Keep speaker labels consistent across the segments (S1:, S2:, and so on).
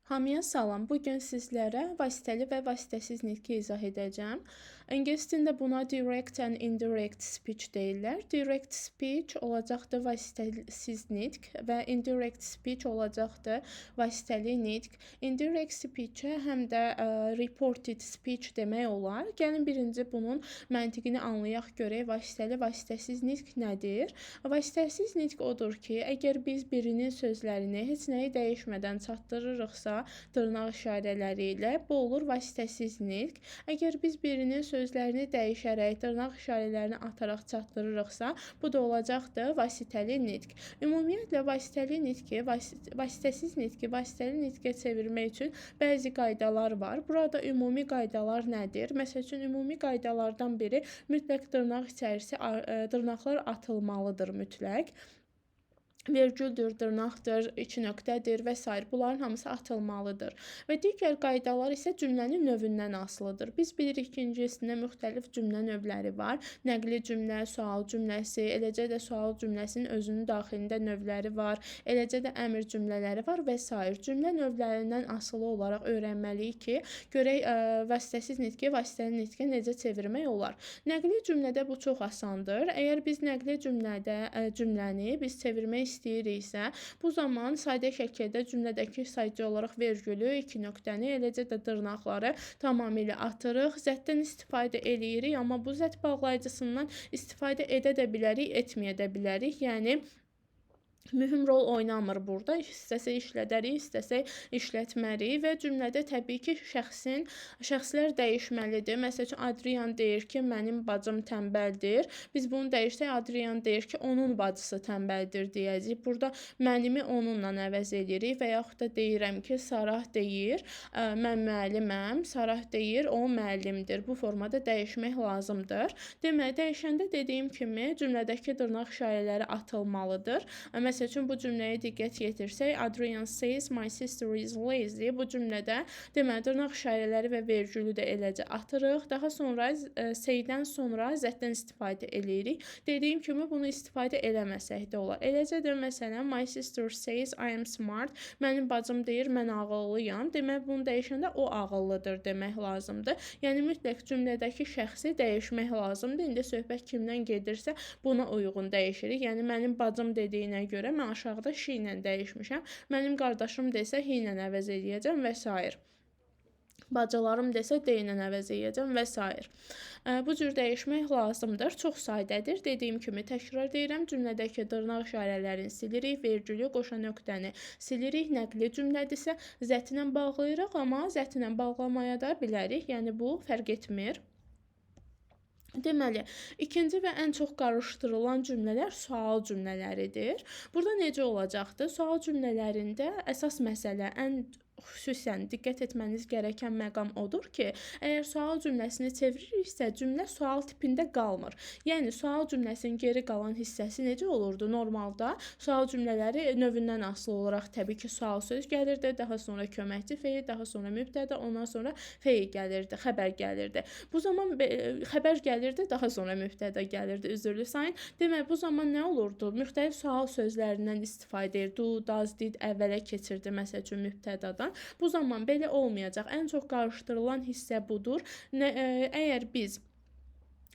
S1: Hamıya salam. Bu gün sizlərə vasitəli və vasitəsiz nitqi izah edəcəm. İngilis dilində buna direct and indirect speech deyirlər. Direct speech olacaqdır vasitəsiz nitq və indirect speech olacaqdır vasitəli nitq. Indirect speech-ə həm də reported speech demək olar. Gəlin birinci bunun məntiqini anlayaq, görək vasitəli, vasitəsiz nitq nədir? Vasitəsiz nitq odur ki, əgər biz birinin sözlərini heç nəyi dəyişmədən çatdırırıqsa, dırnaq işarələri ilə bu olur vasitəsiz nitq. Əgər biz birinin sözlərini dəyişərək, dırnaq işarələrini ataraq çatdırırıqsa, bu da olacaqdır vasitəli nitq. Ümumiyyətlə vasitəli nitqi, vasitəsiz nitqi vasitəli nitqə çevirmək üçün bəzi qaydalar var. Burada ümumi qaydalar nədir? Məsəl üçün ümumi qaydalardan biri mütləq dırnaq içərisi dırnaqlar atılmalıdır mütləq. Vergüldür, dırnaqdır, iki nöqtədir və s. Bunların hamısı atılmalıdır. Və digər qaydalar isə cümlənin növündən asılıdır. Biz bilirik ki, ingiliscə müxtəlif cümlə növləri var. Nəqli cümlə, sual cümləsi, eləcə də sual cümləsinin özünün daxilində növləri var. Eləcə də əmr cümlələri var və s. Cümlə növlərindən asılı olaraq öyrənməliyik ki, görək vasitəsiz nitqi vasitəli nitqə necə çevirmək olar. Nəqli cümlədə bu çox asandır. Əgər biz nəqli cümləni biz çevirmək istəyiriksə, bu zaman sadə şəkildə cümlədəki sayıcı olaraq vergülü, iki nöqtəni, eləcə də dırnaqları tamamilə atırıq. Zətdən istifadə eləyirik, amma bu zət bağlayıcısından istifadə edə də bilərik, etməyə də bilərik. Yəni mühüm rol oynamır burada. İstəsək işlədərik, istəsək işlətmərik və cümlədə təbii ki, şəxslər dəyişməlidir. Məsəl üçün, Adrian deyir ki, mənim bacım tənbəldir. Biz bunu dəyişsək, Adrian deyir ki, onun bacısı tənbəldir deyəcəyik. Burada mənimi onunla əvəz edirik və yaxud da deyirəm ki, Sarah deyir, mən müəlliməm, Sarah deyir, o müəllimdir. Bu formada dəyişmək lazımdır. Deməli, dəyişəndə dediyim kimi, cümlədəki dırnaq işarələri atılmalıdır. Məsəl üçün, bu cümləyə diqqət yetirsək, Adrian says my sister is lazy. Bu cümlədə deməli, dırnaq işarələri və vergülü də eləcə atırıq. Daha sonra say-dən sonra zətdən istifadə eləyirik. Dediyim kimi, bunu istifadə eləməsək də olar. Eləcə də məsələn, my sister says I am smart. Mənim bacım deyir, mən ağıllıyam. Demək, bunu dəyişəndə o ağıllıdır demək lazımdır. Yəni, mütləq cümlədəki şəxsi dəyişmək lazımdır. İndi söhbət kimdən gedirsə, buna uyğun dəyişirik. Yəni, mənim bacım dediyinə görə mən aşağıda she ilə dəyişmişəm. Mənim qardaşım desə, he ilə əvəz edəcəm və s. Bacılarım desə, d ilə əvəz edəcəm və s. Bu cür dəyişmək lazımdır. Çox sadədir. Dediyim kimi, təkrar deyirəm, cümlədəki dırnaq işarələrini silirik, vergülü, qoşa nöqtəni silirik. Nəqli cümlədirsə, zətlə bağlayırıq, amma zətlə bağlamaya da bilərik. Yəni, bu fərq etmir. Deməli, ikinci və ən çox qarışdırılan cümlələr sual cümlələridir. Burada necə olacaqdır? Sual cümlələrində əsas məsələ, ən xüsusən diqqət etməniz gərəkən məqam odur ki, əgər sual cümləsini çeviririksə, cümlə sual tipində qalmır. Yəni, sual cümləsinin geri qalan hissəsi necə olurdu? Normalda sual cümlələri növündən asılı olaraq təbii ki, sual söz gəlirdi, daha sonra köməkçi feil, daha sonra mübtəda, ondan sonra feil gəlirdi, xəbər gəlirdi. Bu zaman xəbər gəlirdi, daha sonra mübtəda gəlirdi, üzrlü sayın. Demək, bu zaman nə olurdu? Müxtəlif sual sözlərindən istifadə edir. Do, does, did əvvələ keçirdi, məsəl üçün mübtədadan. Bu zaman belə olmayacaq. Ən çox qarışdırılan hissə budur. Əgər biz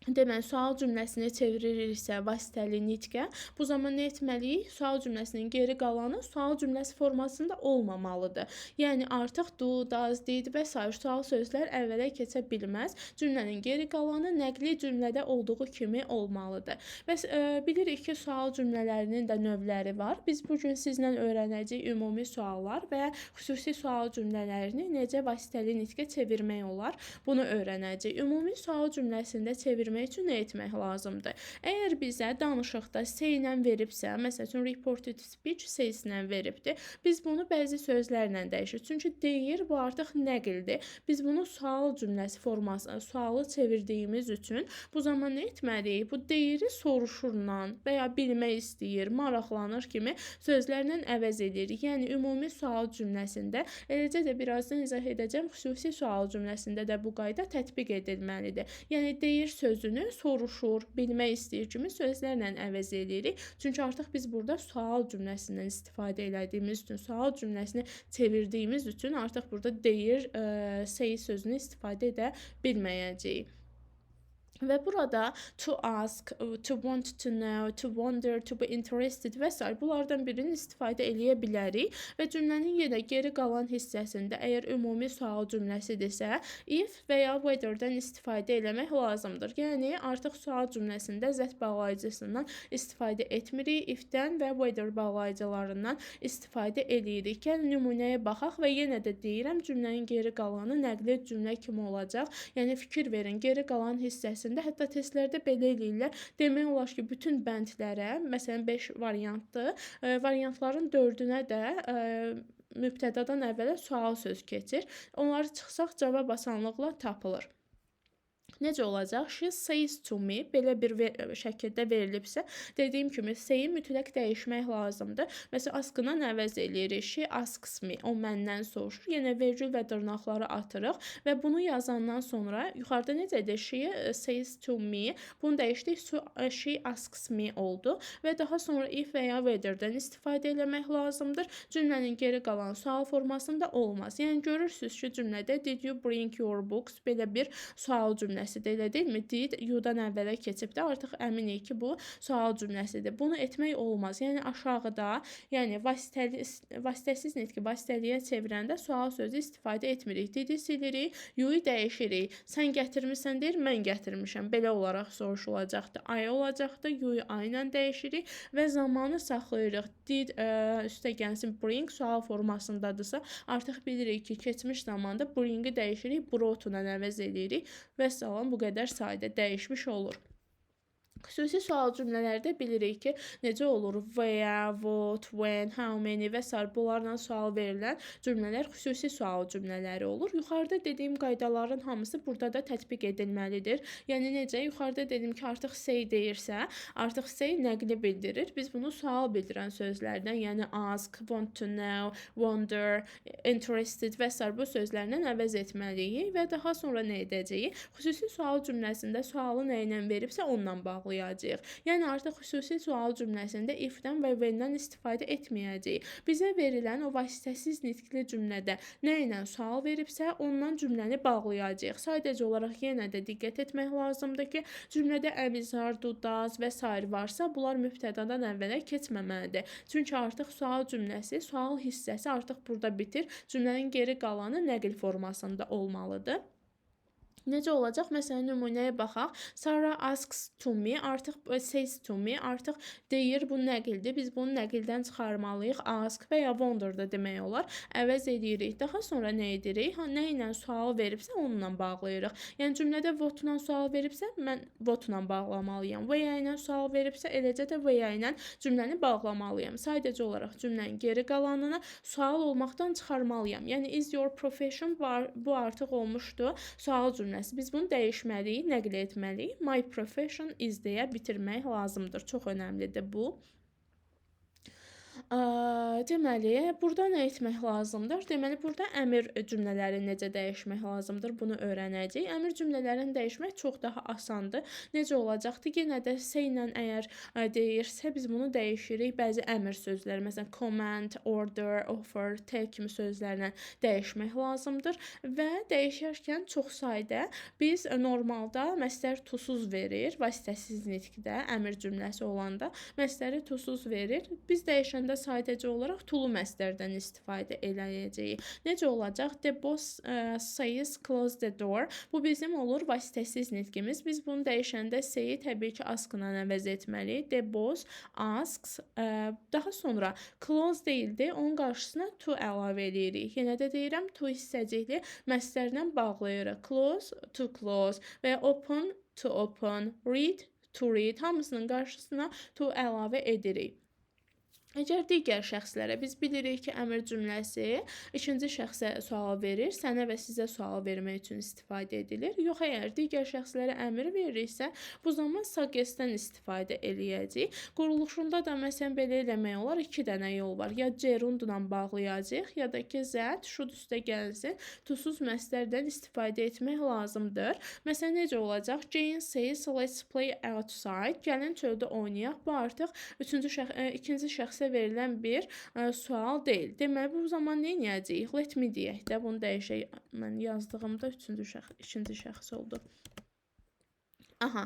S1: deməli, sual cümləsini çeviririksə vasitəli nitqə, bu zaman nə etməliyik? Sual cümləsinin geri qalanı sual cümləsi formasında olmamalıdır. Yəni, artıq do, does, did və s. sual sözlər əvvələ keçə bilməz. Cümlənin geri qalanı nəqli cümlədə olduğu kimi olmalıdır. Bəs bilirik ki, sual cümlələrinin də növləri var. Biz bugün sizlə öyrənəcəyik ümumi suallar və xüsusi sual cümlələrini necə vasitəli nitqə çevirmək olar. Bunu öyrənəcəyik. Ümumi sual cümləsində çevirmək üçün nə etmək lazımdır? Əgər bizə danışıqda say ilə veribsə, məsəl üçün reported speech say ilə veribdir, biz bunu bəzi sözlərlə dəyişirik. Çünki deyir, bu artıq nəqildir. Biz bunu sual cümləsi formasına, sualı çevirdiyimiz üçün bu zaman nə etməliyik? Bu deyiri soruşurla və ya bilmək istəyir, maraqlanır kimi sözlərlə əvəz edirik. Yəni, ümumi sual cümləsində, eləcə də birazdan izah edəcəm, xüsusi sual cümləsində də bu qayda tətbiq edilməlidir. Yəni, deyir sözü sözünü soruşur, bilmək istəyir kimi sözlərlə əvəz edirik. Çünki artıq biz burada sual cümləsindən istifadə elədiyimiz üçün, sual cümləsini çevirdiyimiz üçün artıq burada deyir, say sözünü istifadə edə bilməyəcəyik. Və burada to ask, to want to know, to wonder, to be interested və s. bunlardan birini istifadə eləyə bilərik və cümlənin yenə geri qalan hissəsində əgər ümumi sual cümləsidirsə, if və ya whether-dən istifadə eləmək lazımdır. Yəni artıq sual cümləsində zət bağlayıcısından istifadə etmirik, if-dən və whether bağlayıcılarından istifadə eləyirik. Yəni nümunəyə baxaq və yenə də deyirəm, cümlənin geri qalanı nəqli cümlə kimi olacaq. Yəni fikir verin, geri qalan hissəsində hətta testlərdə belə eləyirlər. Demək olar ki, bütün bəndlərə, məsələn 5 variantdır, variantların 4-ünə də mübtədadan əvvələ sual söz keçir. Onları çıxsaq cavab asanlıqla tapılır. Necə olacaq? She says to me belə bir şəkildə verilibsə, dediyim kimi say-i mütləq dəyişmək lazımdır. Məsələn, askından əvəz eləyirik. She asks me, o məndən soruşur. Yenə vergül və dırnaqları atırıq və bunu yazandan sonra yuxarıda necə edir? She says to me. Bunu dəyişdik. She asks me oldu və daha sonra if və ya whether-dən istifadə eləmək lazımdır. Cümlənin geri qalan sual formasında olmaz. Yəni görürsüz ki, cümlədə did you bring your books belə bir sual cümləsi. Elə deyilmi? Did you-dan əvvələ keçib də artıq əminik ki, bu sual cümləsidir. Bunu etmək olmaz. Yəni aşağıda, yəni vasitəsiz nitqi vasitəliyə çevirəndə sual sözü istifadə etmirik. Didi silirik, you-yu dəyişirik. Sən gətirmisən deyir, mən gətirmişəm. Belə olaraq soruşulacaqdır. I olacaqdır, you-yu I ilə dəyişirik və zamanı saxlayırıq. Did üstə gəlsin bring sual formasındadırsa, artıq bilirik ki, keçmiş zamanda bring-i dəyişirik, brought-la əvəz edirik və salam. Bu qədər sayda dəyişmiş olur. Xüsusi sual cümlələrdə bilirik ki, necə olur? Where, what, when, how many və s. bunlarla sual verilən cümlələr xüsusi sual cümlələri olur. Yuxarıda dediyim qaydaların hamısı burada da tətbiq edilməlidir. Yəni necə? Yuxarıda dedim ki, artıq say deyirsə, artıq say nəqli bildirir. Biz bunu sual bildirən sözlərdən, yəni ask, want to know, wonder, interested və s. bu sözlərlə əvəz etməliyik və daha sonra nə edəcəyik? Xüsusi sual cümləsində sualı nə ilə veribsə ondan bağlı. Yəni artıq xüsusi sual cümləsində if-dən və when-dən istifadə etməyəcəyik. Bizə verilən o vasitəsiz nitqli cümlədə nə ilə sual veribsə, ondan cümləni bağlayacağıq. Sadəcə olaraq yenə də diqqət etmək lazımdır ki, cümlədə əmizar, does və s. varsa, bunlar mübtədadan əvvələ keçməməlidir. Çünki artıq sual cümləsi, sual hissəsi artıq burada bitir. Cümlənin geri qalanı nəql formasında olmalıdır. Necə olacaq? Məsələn, nümunəyə baxaq. Sarah asks to me, artıq says to me, artıq deyir, bu nəqildir. Biz bunu nəqildən çıxarmalıyıq. Ask və ya wonder da demək olar. Əvəz edirik. Daha sonra nə edirik? Nə ilə sual veribsə, onunla bağlayırıq. Yəni cümlədə what-la sual veribsə, mən what-la bağlamalıyam. Where ilə sual veribsə, eləcə də where ilə cümləni bağlamalıyam. Sadəcə olaraq cümlənin geri qalanını sual olmaqdan çıxarmalıyam. Yəni is your profession bu artıq olmuşdu. Sual cümləsi. Biz bunu dəyişməliyik, nəql etməliyik. My profession is deyə bitirmək lazımdır. Çox önəmlidir bu. Deməli, burada nə etmək lazımdır? Deməli, burada əmr cümlələri necə dəyişmək lazımdır? Bunu öyrənəcəyik. Əmr cümlələrini dəyişmək çox daha asandır. Necə olacaqdır? Yenə də say ilə əgər deyirsə, biz bunu dəyişirik. Bəzi əmr sözləri, məsələn, command, order, offer, tell kimi sözlərlə dəyişmək lazımdır. Və dəyişərkən çox sayda biz normalda məstər tusuz verir. Vasitəsiz nitqdə əmr cümləsi olanda məstəri tusuz verir. Biz dəyişəndə sadəcə olaraq tulu məstərdən istifadə eləyəcəyik. Necə olacaq? The boss says close the door. Bu bizim olur vasitəsiz nitqimiz. Biz bunu dəyişəndə say-i təbii ki, ask-la əvəz etməliyik. The boss asks. Daha sonra close deyildi. Onun qarşısına to əlavə edirik. Yenə də deyirəm, to hissəcikli məstərlə bağlayırıq. Close, to close və open, to open, read, to read. Hamısının qarşısına to əlavə edirik. Əgər digər şəxslərə biz bilirik ki, əmr cümləsi ikinci şəxsə sual verir, sənə və sizə sual vermək üçün istifadə edilir. Yox, əgər digər şəxslərə əmr veririksə, bu zaman suggest-dən istifadə eləyəcəyik. Quruluşunda da məsələn belə eləmək olar, 2 dənə yol var. Ya gerundla bağlayacağıq, ya da ki, that should üstə gəlsin, to-suz məstərdən istifadə etmək lazımdır. Məsələn, necə olacaq? Jane says, let's play outside. Gəlin çöldə oynayaq. Bu artıq ikinci şəxsə verilən bir sual deyil. Deməli, bu zaman nə edəcəyik? Let me deyək də, bunu dəyişək. Mən yazdığımda ikinci şəxs oldu. Aha,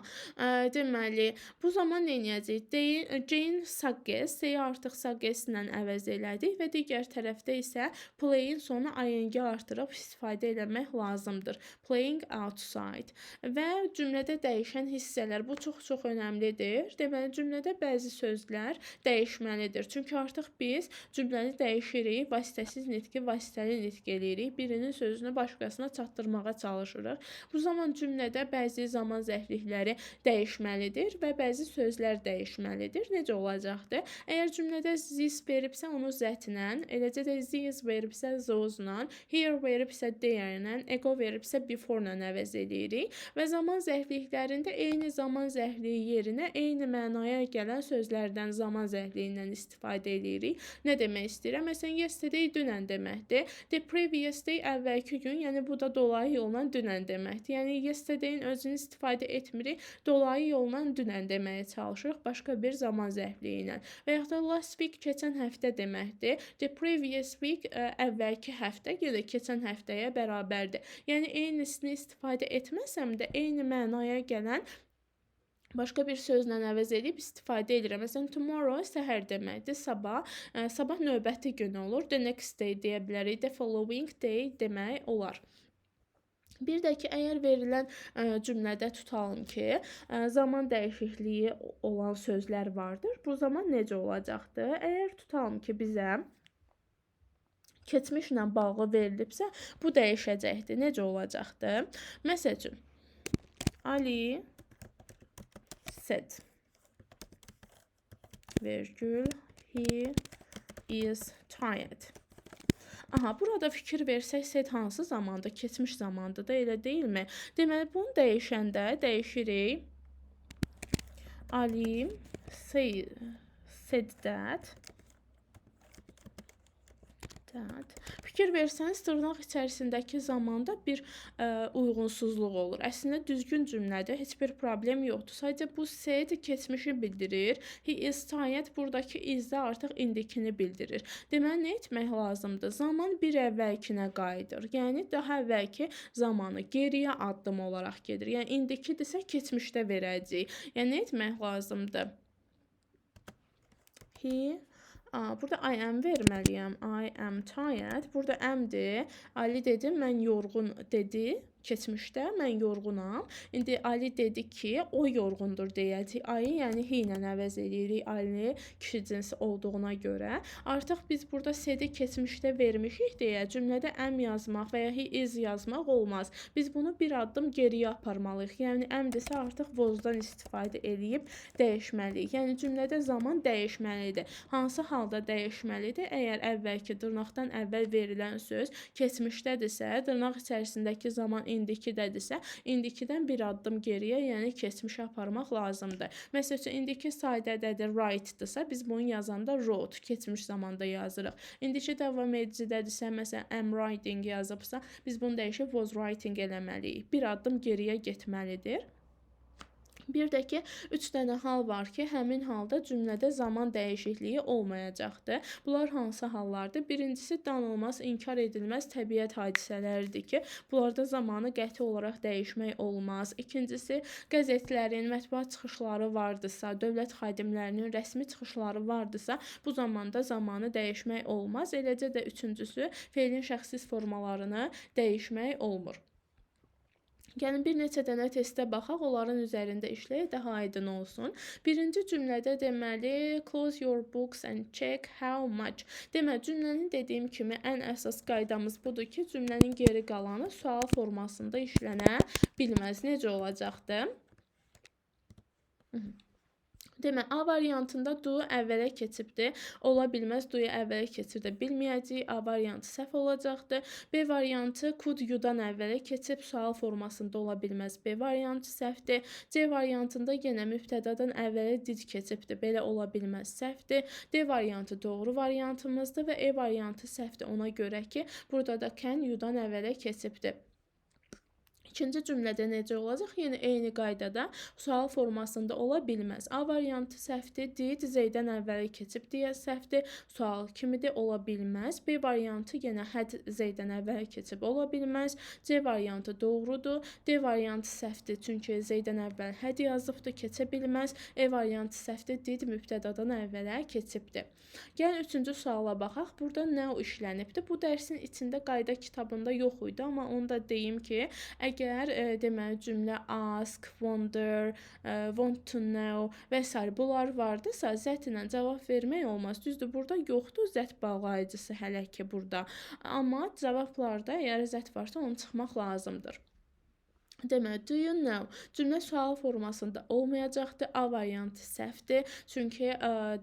S1: deməli, bu zaman nə edəcəyik? Jane suggests, artıq suggest ilə əvəz elədik və digər tərəfdə isə playing sonu ing artırıb istifadə eləmək lazımdır. Playing outside. Və cümlədə dəyişən hissələr, bu çox önəmlidir. Deməli, cümlədə bəzi sözlər dəyişməlidir. Çünki artıq biz cümləni dəyişirik, vasitəsiz nitqi vasitəli nitq eləyirik. Birinin sözünü başqasına çatdırmağa çalışırıq. Bu zaman cümlədə bəzi zaman zərflikləri dəyişməlidir və bəzi sözlər dəyişməlidir. Necə olacaqdır? Əgər cümlədə this veribsə, onu that-lə, eləcə də these veribsə, those-la, here veribsə, there-lə, ago veribsə, before-la əvəz edirik və zaman zərfliklərində eyni zaman zərfliyi yerinə eyni mənaya gələn sözlərdən zaman zərfliyindən istifadə edirik. Nə demək istəyirəm? Məsələn, yesterday dünən deməkdir. The previous day əvvəlki gün, yəni bu da dolayı yolla dünən deməkdir. Yəni yesterday-in özünü istifadə etmirik, dolayı yolla dünən deməyə çalışırıq başqa bir zaman zərfliyi ilə. Və yaxud da last week keçən həftə deməkdir. The previous week əvvəlki həftə ya da keçən həftəyə bərabərdir. Yəni eynisini istifadə etməsəm də eyni mənaya gələn başqa bir sözlə əvəz edib istifadə edirəm. Məsələn, tomorrow səhər deməkdir, sabah növbəti gün olur. The next day deyə bilərik, the following day demək olar. Bir də ki, əgər verilən cümlədə tutalım ki, zaman dəyişikliyi olan sözlər vardır. Bu zaman necə olacaqdır? Əgər tutalım ki, bizə keçmişlə bağlı verilibsə, bu dəyişəcəkdir. Necə olacaqdır? Məsəl üçün, Ali said, virgül, he is tired. Aha, burada fikir versək, said hansı zamanda? Keçmiş zamanda da, elə deyilmi? Deməli, bunu dəyişəndə dəyişirik. Ali said that. Fikir versəniz, dırnaq içərisindəki zamanda bir uyğunsuzluq olur. Əslində düzgün cümlədə heç bir problem yoxdur. Sadəcə bu said keçmişi bildirir. He is tired buradakı is-də artıq indikini bildirir. Deməli, nə etmək lazımdır? Zaman bir əvvəlkinə qayıdır. Yəni, daha əvvəlki zamanı geriyə addım olaraq gedir. Yəni, indikidirsə keçmişdə verəcəyik. Yəni, nə etmək lazımdır? He burada I am verməliyəm. I am tired. Burada am-dir. Ali dedi, mən yorğun dedi. Keçmişdə mən yorğunam. İndi Ali dedi ki, o yorğundur deyəcək. Ayı, yəni he ilə əvəz edirik. Ali kişi cinsi olduğuna görə. Artıq biz burada said-i keçmişdə vermişik deyə cümlədə am yazmaq və ya he is yazmaq olmaz. Biz bunu bir addım geriyə aparmalıyıq. Yəni am-dirsə artıq was-dan istifadə edib dəyişməliyik. Yəni cümlədə zaman dəyişməlidir. Hansı halda dəyişməlidir? Əgər əvvəlki dırnaqdan əvvəl verilən söz keçmişdədirsə, dırnaq içərisindəki zaman indikidədirsə, indikidən bir addım geriyə, yəni keçmişə aparmaq lazımdır. Məsəl üçün, indiki sadədədir, write-dırsa, biz bunu yazanda wrote, keçmiş zamanda yazırıq. İndiki davam edicidirsə, məsələn, am writing yazıbsa, biz bunu dəyişib was writing eləməliyik. Bir addım geriyə getməlidir. Bir də ki, 3 dənə hal var ki, həmin halda cümlədə zaman dəyişikliyi olmayacaqdır. Bunlar hansı hallardır? Birincisi, danılmaz, inkar edilməz təbiət hadisələridir ki, bunlarda zamanı qəti olaraq dəyişmək olmaz. İkincisi, qəzetlərin, mətbuat çıxışları vardısa, dövlət xadimlərinin rəsmi çıxışları vardısa, bu zamanda zamanı dəyişmək olmaz. Eləcə də üçüncüsü, feilin şəxsiz formalarını dəyişmək olmur. Gəlin bir neçə dənə testə baxaq, onların üzərində işləyək, daha aydın olsun. Birinci cümlədə deməli, close your books and check how much. Deməli, cümlənin dediyim kimi ən əsas qaydamız budur ki, cümlənin geri qalanı sual formasında işlənə bilməz. Necə olacaqdır? Demək, A variantında do əvvələ keçibdir. Ola bilməz do-yu əvvələ keçirdə bilməyəcəyik. A variantı səhv olacaqdır. B variantı could you-dan əvvələ keçib, sual formasında ola bilməz. B variantı səhvdir. C variantında yenə mübtədadan əvvələ did keçibdir. Belə ola bilməz, səhvdir. D variantı doğru variantımızdır və E variantı səhvdir. Ona görə ki, burada da can you-dan əvvələ keçibdir. İkinci cümlədə necə olacaq? Yenə eyni qaydada sual formasında ola bilməz. A variantı səhvdir. Did Z-dən əvvəli keçib deyə səhvdir. Sual kimidir? Ola bilməz. B variantı yenə had Z-dən əvvəli keçib ola bilməz. C variantı doğrudur. D variantı səhvdir. Çünki Z-dən əvvəl had yazıbdır, keçə bilməz. E variantı səhvdir. Did mübtədadan əvvələ keçibdir. Gəlin üçüncü suala baxaq. Burada nə işlənibdir? Bu dərsin içində qayda kitabında yox idi, amma onu da deyim ki, əgər deməli cümlə ask, wonder, want to know və s. bunlar vardısa, zət ilə cavab vermək olmaz. Düzdür, burada yoxdur zət bağlayıcısı hələ ki burada. Amma cavablarda əgər zət varsa onu çıxmaq lazımdır. Demək, do you know? Cümlə sual formasında olmayacaqdır. A variantı səhvdir. Çünki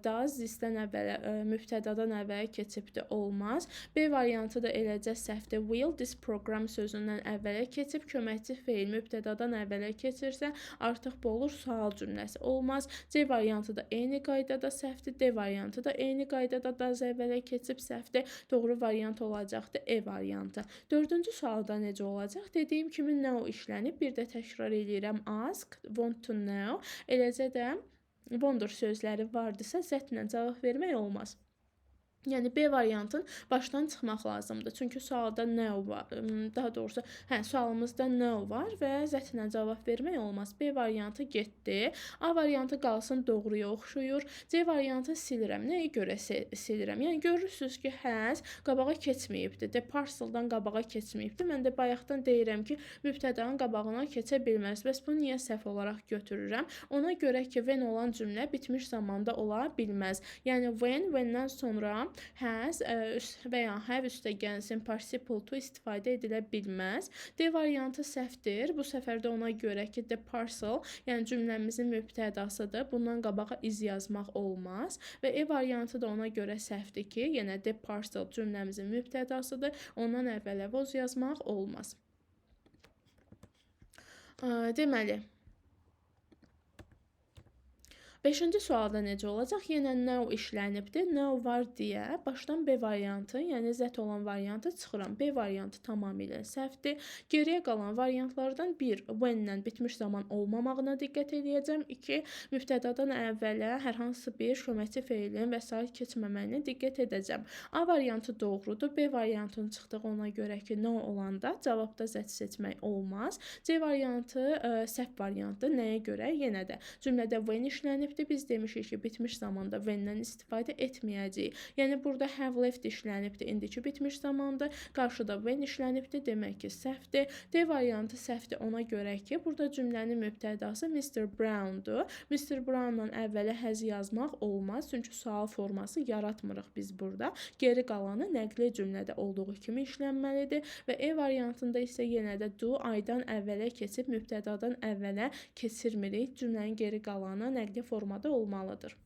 S1: does this-dən əvvələ, mübtədadan əvvələ keçibdir, olmaz. B variantı da eləcə səhvdir. Will this program sözündən əvvələ keçib, köməkçi feil mübtədadan əvvələ keçirsə, artıq bu olur sual cümləsi, olmaz. C variantı da eyni qaydada səhvdir. D variantı da eyni qaydada does əvvələ keçib, səhvdir. Doğru variant olacaqdır E variantı. Dördüncü sualda necə olacaq? Dediyim kimi nə o işlənir? Bir də təkrar edirəm. Ask, want to know. Eləcə də wonder sözləri vardısa, zətlə cavab vermək olmaz. Yəni B variantın başdan çıxmaq lazımdır. Çünki sualda no var. Daha doğrusu, sualımızda no var və zətlə cavab vermək olmaz. B variantı getdi. A variantı qalsın doğruya oxşuyur. C variantı silirəm. Nəyə görə silirəm? Yəni görürsüz ki, has qabağa keçməyibdir. The parcel-dan qabağa keçməyibdir. Mən də bayaqdan deyirəm ki, mübtədanın qabağına keçə bilməz. Bəs bunu niyə səhv olaraq götürürəm? Ona görə ki, when olan cümlə bitmiş zamanda ola bilməz. Yəni when-dən sonra has və ya have üstəgəlsin participle to istifadə edilə bilməz. D variantı səhvdir. Bu səfər də ona görə ki, the parcel, yəni cümləmizin mübtədasıdır. Bundan qabağa iz yazmaq olmaz. Və E variantı da ona görə səhvdir ki, yenə the parcel cümləmizin mübtədasıdır. Ondan əvvələ was yazmaq olmaz. Deməli, 5-ci sualda necə olacaq? Yenə no işlənibdir. No var deyə başdan B variantı, yəni zət olan variantı çıxıram. B variantı tamamilə səhvdir. Geriyə qalan variantlardan 1. When-lə bitmiş zaman olmamağına diqqət edəcəm. 2. Mübtədadan əvvələ hər hansı bir köməkçi feilin və s. keçməməyinə diqqət edəcəm. A variantı doğrudur. B variantının çıxdığı ona görə ki, no olanda cavabda zət seçmək olmaz. C variantı səhv variantdır. Nəyə görə? Yenə də cümlədə when işlənib. Biz demişik ki, bitmiş zamanda when-dən istifadə etməyəcəyik. Yəni, burada have left işlənibdir, indiki bitmiş zamanda. Qarşıda when işlənibdir, demək ki, səhvdir. D variantı səhvdir ona görə ki, burada cümlənin mübtədası Mr. Brown-dur. Mr. Brown-dan əvvələ has yazmaq olmaz, çünki sual forması yaratmırıq biz burada. Geri qalanı nəqli cümlədə olduğu kimi işlənməlidir və E variantında isə yenə də do aydan əvvələ keçib mübtədadan əvvələ keçirmirik. Cümlənin geri qalanı nəqli formada olmalıdır.